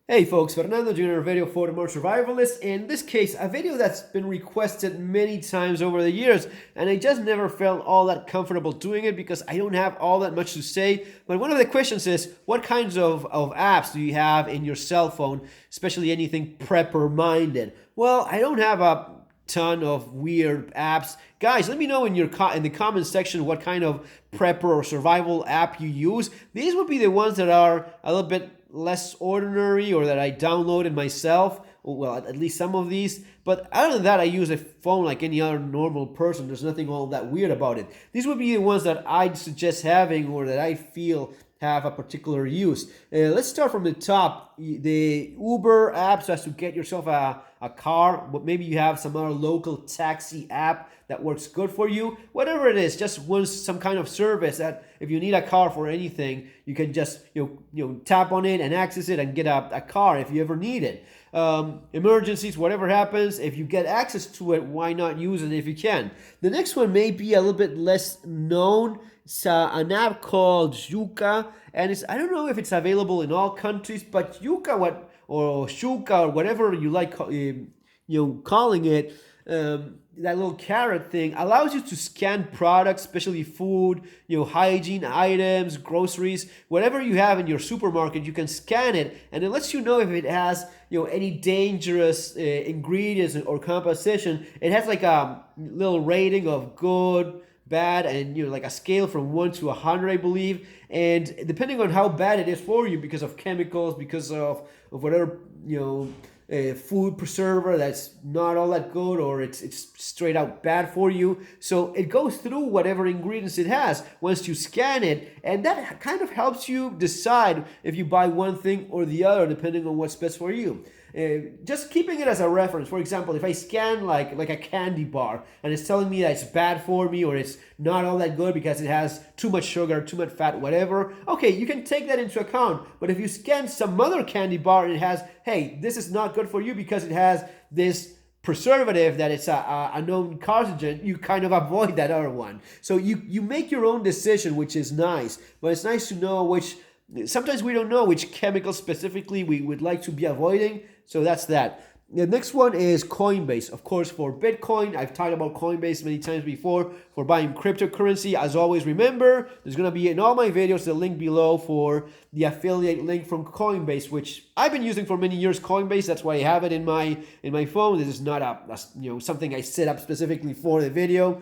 Hey folks, Fernando doing a video for the More Survivalist. In this case, a video that's been requested many times over the years, and I just never felt all that comfortable doing it because I don't have all that much to say. But one of the questions is, what kinds of apps do you have in your cell phone, especially anything prepper-minded? Well, I don't have a ton of weird apps. Guys, let me know in in the comment section what kind of prepper or survival app you use. These would be the ones that are a little bit less ordinary or that I downloaded myself. Well, at least some of these. But other than that, I use a phone like any other normal person. There's nothing all that weird about it. These would be the ones that I'd suggest having or that I feel have a particular use. Let's start from the top. The Uber app, so as to get yourself a car, but maybe you have some other local taxi app that works good for you. Whatever it is, just some kind of service that if you need a car for anything, you can just tap on it and access it and get a car if you ever need it. Emergencies, whatever happens, if you get access to it, why not use it if you can? The next one may be a little bit less known. It's an app called Yuka, and I don't know if it's available in all countries, but Yuka, or Shuka, or whatever you like, calling it, that little carrot thing allows you to scan products, especially food, hygiene items, groceries, whatever you have in your supermarket. You can scan it, and it lets you know if it has, any dangerous ingredients or composition. It has like a little rating of good, bad, and like a scale from 1 to 100, I believe. And depending on how bad it is for you, because of chemicals, because of whatever food preserver that's not all that good, or it's straight out bad for you. So it goes through whatever ingredients it has once you scan it, and that kind of helps you decide if you buy one thing or the other depending on what's best for you. Just keeping it as a reference. For example, if I scan like a candy bar and it's telling me that it's bad for me or it's not all that good because it has too much sugar, too much fat, whatever, okay, you can take that into account. But if you scan some other candy bar and it has, hey, this is not good for you because it has this preservative that it's a known carcinogen, you kind of avoid that other one. So you make your own decision, which is nice. But it's nice to know which. Sometimes we don't know which chemicals specifically we would like to be avoiding, so that's that. The next one is Coinbase. Of course, for Bitcoin, I've talked about Coinbase many times before for buying cryptocurrency. As always, remember, there's going to be in all my videos the link below for the affiliate link from Coinbase, which I've been using for many years. Coinbase, that's why I have it in my phone. This is not something I set up specifically for the video.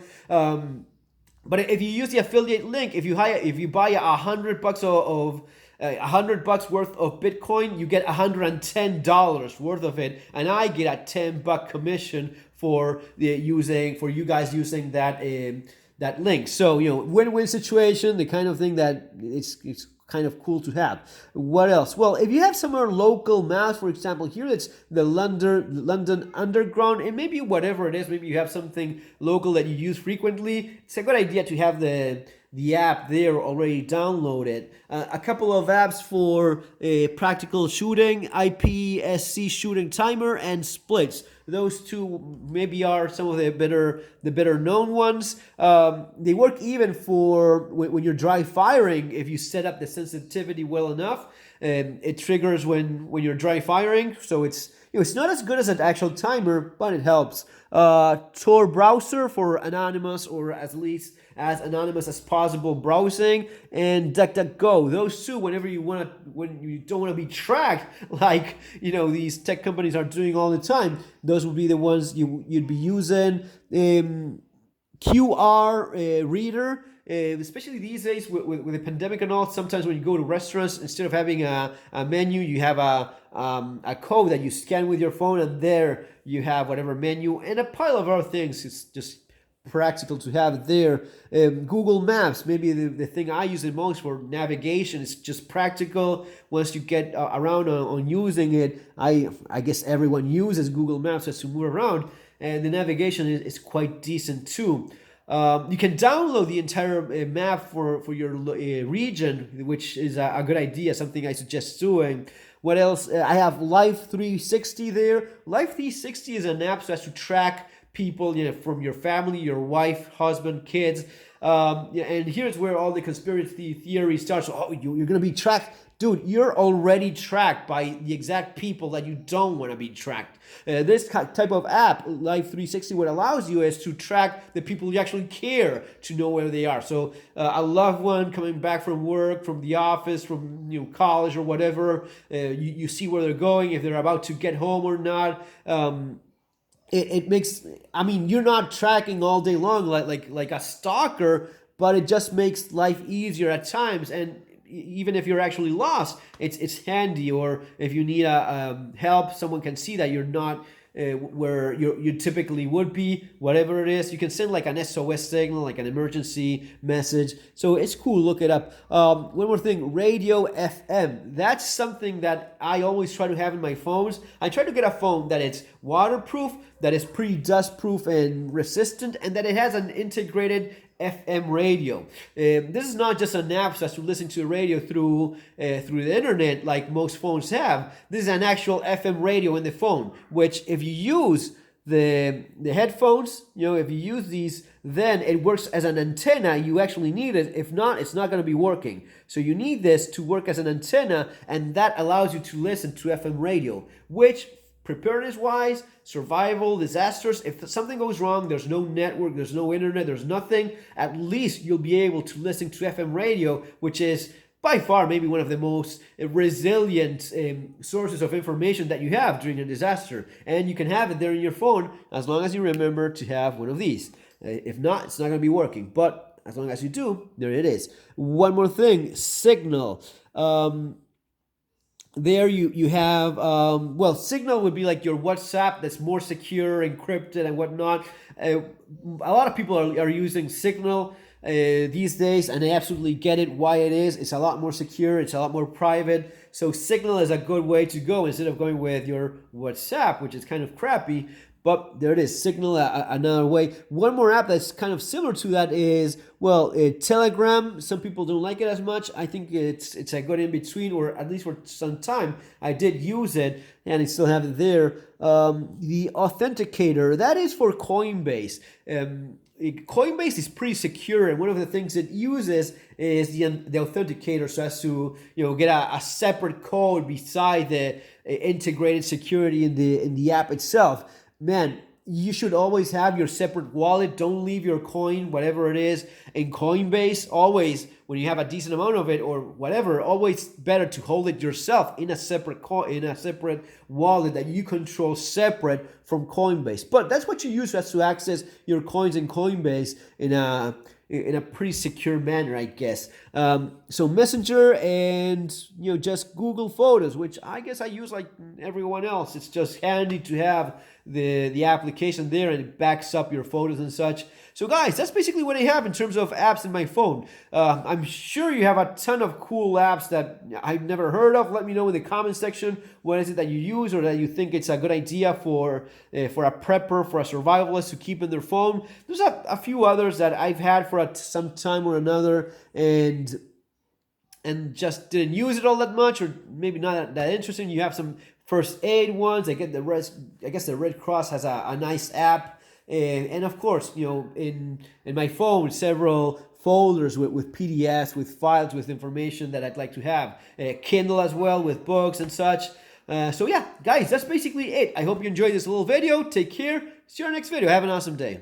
But if you use the affiliate link, if you buy $100 of $100 worth of Bitcoin, you get $110 worth of it, and I get a $10 commission for you guys using that link. So win-win situation, the kind of thing that it's kind of cool to have. What else? Well, if you have some more local maps, for example, here it's the London Underground, and maybe whatever it is, maybe you have something local that you use frequently. It's a good idea to have the app there already downloaded. A couple of apps for practical shooting, IPSC shooting timer, and splits. Those two maybe are some of the better known ones. They work even for when you're dry firing. If you set up the sensitivity well enough, it triggers when you're dry firing. So it's not as good as an actual timer, but it helps. Tor browser for anonymous, or at least as anonymous as possible browsing, and DuckDuckGo. Those two, when you don't want to be tracked, like these tech companies are doing all the time, those would be the ones you'd be using. QR reader. Especially these days with the pandemic and all, sometimes when you go to restaurants, instead of having a menu, you have a code that you scan with your phone, and there you have whatever menu and a pile of other things. It's just practical to have there. Google Maps, maybe the thing I use the most for navigation. It's just practical. Once you get around on using it, I guess everyone uses Google Maps as to move around, and the navigation is quite decent too. You can download the entire map for your region, which is a good idea, something I suggest doing. What else? I have Life 360 there. Life 360 is an app so as to track people, from your family, your wife, husband, kids. And here's where all the conspiracy theory starts. Oh, you're going to be tracked dude, you're already tracked by the exact people that you don't want to be tracked. This type of app, Life 360, what allows you is to track the people you actually care to know where they are. So a loved one coming back from work, from the office, from college or whatever, you see where they're going, if they're about to get home or not. It makes, I mean, you're not tracking all day long like a stalker, but it just makes life easier at times. And even if you're actually lost, it's handy. Or if you need help, someone can see that you're not where you typically would be, whatever it is. You can send like an SOS signal, like an emergency message. So it's cool. Look it up. One more thing, radio FM. That's something that I always try to have in my phones. I try to get a phone that is waterproof, that is pretty dust proof and resistant, and that it has an integrated FM radio. This is not just an app that's to listen to the radio through the internet like most phones have. This is an actual FM radio in the phone, which if you use the headphones, if you use these, then it works as an antenna. You actually need it. If not, it's not going to be working. So you need this to work as an antenna, and that allows you to listen to FM radio, which, preparedness-wise, survival, disasters, if something goes wrong, there's no network, there's no internet, there's nothing, at least you'll be able to listen to FM radio, which is by far maybe one of the most resilient sources of information that you have during a disaster. And you can have it there in your phone as long as you remember to have one of these. If not, it's not going to be working. But as long as you do, there it is. One more thing, Signal. There you have, Signal would be like your WhatsApp that's more secure, encrypted and whatnot. A lot of people are using Signal these days, and I absolutely get it why it is. It's a lot more secure, it's a lot more private. So Signal is a good way to go instead of going with your WhatsApp, which is kind of crappy. But there it is, Signal, another way. One more app that's kind of similar to that is, Telegram. Some people don't like it as much. I think it's a good in-between, or at least for some time. I did use it, and I still have it there. The Authenticator, that is for Coinbase. Coinbase is pretty secure, and one of the things it uses is the authenticator, so as to get a separate code beside the integrated security in the app itself. Man, you should always have your separate wallet. Don't leave your coin, whatever it is, in Coinbase. Always, when you have a decent amount of it or whatever, always better to hold it yourself in a separate wallet that you control separate from Coinbase. But that's what you use as to access your coins in Coinbase in a pretty secure manner, I guess. So Messenger and just Google Photos, which I guess I use like everyone else. It's just handy to have the application there, and it backs up your photos and such. So guys, that's basically what I have in terms of apps in my phone. I'm sure you have a ton of cool apps that I've never heard of. Let me know in the comment section what is it that you use, or that you think it's a good idea for a prepper, for a survivalist to keep in their phone. There's a few others that I've had for some time or another, and just didn't use it all that much, or maybe not that interesting. You have some first aid ones. I guess the Red Cross has a nice app. And of course, in my phone, several folders with PDFs, with files, with information that I'd like to have. Kindle as well, with books and such. So yeah, guys, that's basically it. I hope you enjoyed this little video. Take care. See you in our next video. Have an awesome day.